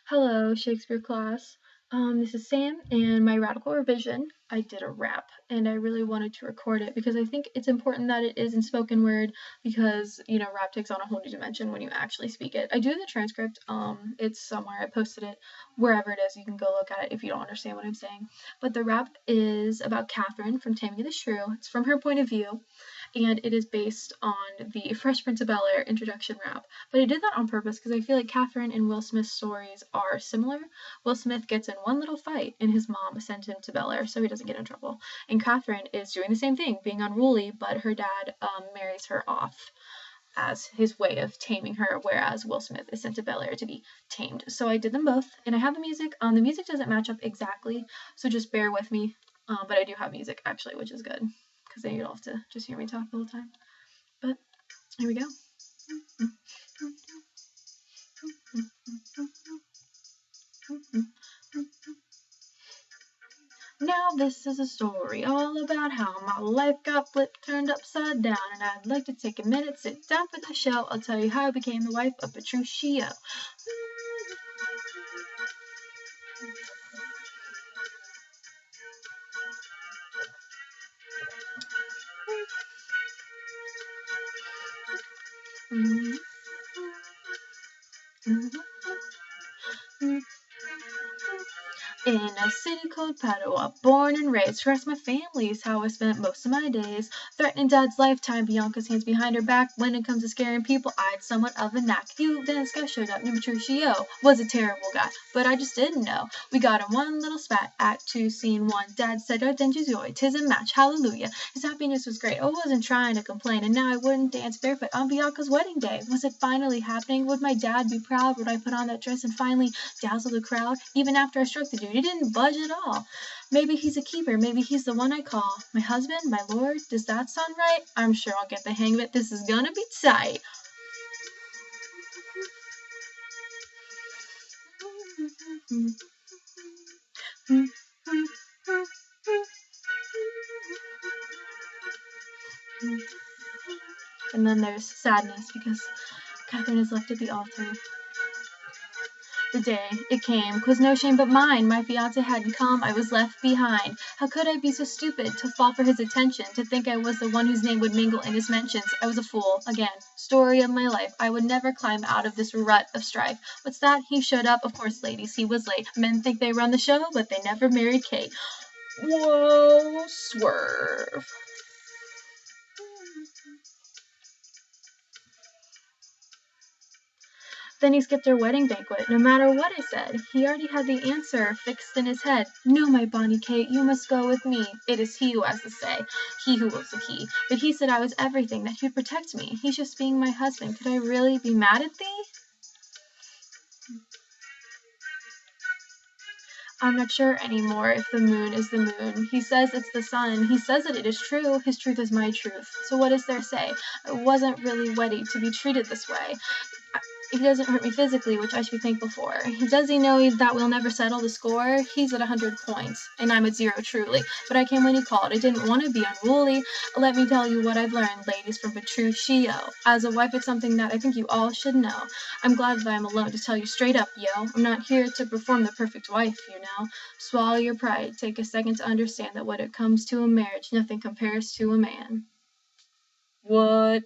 Hello, Shakespeare class. This is Sam, and my radical revision, I did a rap, and I really wanted to record it because I think it's important that it is in spoken word because, rap takes on a whole new dimension when you actually speak it. I do the transcript, it's somewhere, I posted it wherever it is, you can go look at it if you don't understand what I'm saying. But the rap is about Catherine from Taming the Shrew. It's from her point of view, and it is based on the Fresh Prince of Bel-Air introduction rap. But I did that on purpose because I feel like Catherine and Will Smith's stories are similar. Will Smith gets in one little fight and his mom sent him to Bel-Air so he doesn't get in trouble. And Catherine is doing the same thing, being unruly, but her dad marries her off as his way of taming her, whereas Will Smith is sent to Bel-Air to be tamed. So I did them both, and I have the music. The music doesn't match up exactly, so just bear with me. But I do have music, actually, which is good, because then you don't have to just hear me talk the whole time. But here we go. Now this is a story all about how my life got flipped, turned upside down, and I'd like to take a minute, sit down for the show. I'll tell you how I became the wife of Petruchio. In a city called Padua, born and raised, rest my family is how I spent most of my days. Threatening Dad's lifetime, Bianca's hands behind her back. When it comes to scaring people, I had somewhat of a knack. You, then this guy showed up, named Petruchio, was a terrible guy, but I just didn't know. We got in one little spat, Act 2, Scene 1. Dad said, "Oh, Denjuzoi, 'tis a match, hallelujah." His happiness was great, I wasn't trying to complain, and now I wouldn't dance barefoot on Bianca's wedding day. Was it finally happening? Would my dad be proud? Would I put on that dress and finally dazzle the crowd? Even after I struck the dude, he didn't budge at all. Maybe he's a keeper, maybe he's the one I call my husband, my lord. Does that sound right? I'm sure I'll get the hang of it. This is gonna be tight. And then there's sadness because Catherine is left at the altar. The day it came, 'twas no shame but mine. My fiance hadn't come, I was left behind. How could I be so stupid to fall for his attention, to think I was the one whose name would mingle in his mentions? I was a fool, again. Story of my life. I would never climb out of this rut of strife. What's that? He showed up. Of course, ladies, he was late. Men think they run the show, but they never married Kate. Whoa, swerve. Then he skipped our wedding banquet, no matter what I said. He already had the answer fixed in his head. "No, my bonny Kate, you must go with me." It is he who has to say, he who was the key. But he said I was everything, that he'd protect me. He's just being my husband. Could I really be mad at thee? I'm not sure anymore if the moon is the moon. He says it's the sun. He says that it is true. His truth is my truth. So what is there to say? I wasn't really ready to be treated this way. He doesn't hurt me physically, which I should be thankful for. Does he know that we'll never settle the score? He's at 100 points, and I'm at 0 truly. But I came when he called. I didn't want to be unruly. Let me tell you what I've learned, ladies, from Petruchio. As a wife, it's something that I think you all should know. I'm glad that I'm alone to tell you straight up, yo. I'm not here to perform the perfect wife, you know. Swallow your pride. Take a second to understand that when it comes to a marriage, nothing compares to a man. What?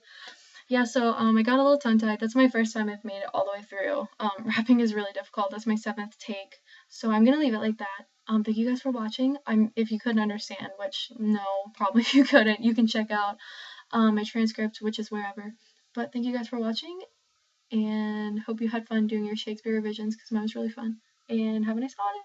Yeah, so I got a little tongue-tied. That's my first time I've made it all the way through. Rapping is really difficult. That's my 7th take. So I'm gonna leave it like that. Thank you guys for watching. If you couldn't understand, which no, probably you couldn't, you can check out my transcript, which is wherever. But thank you guys for watching, and hope you had fun doing your Shakespeare revisions, because mine was really fun. And have a nice holiday.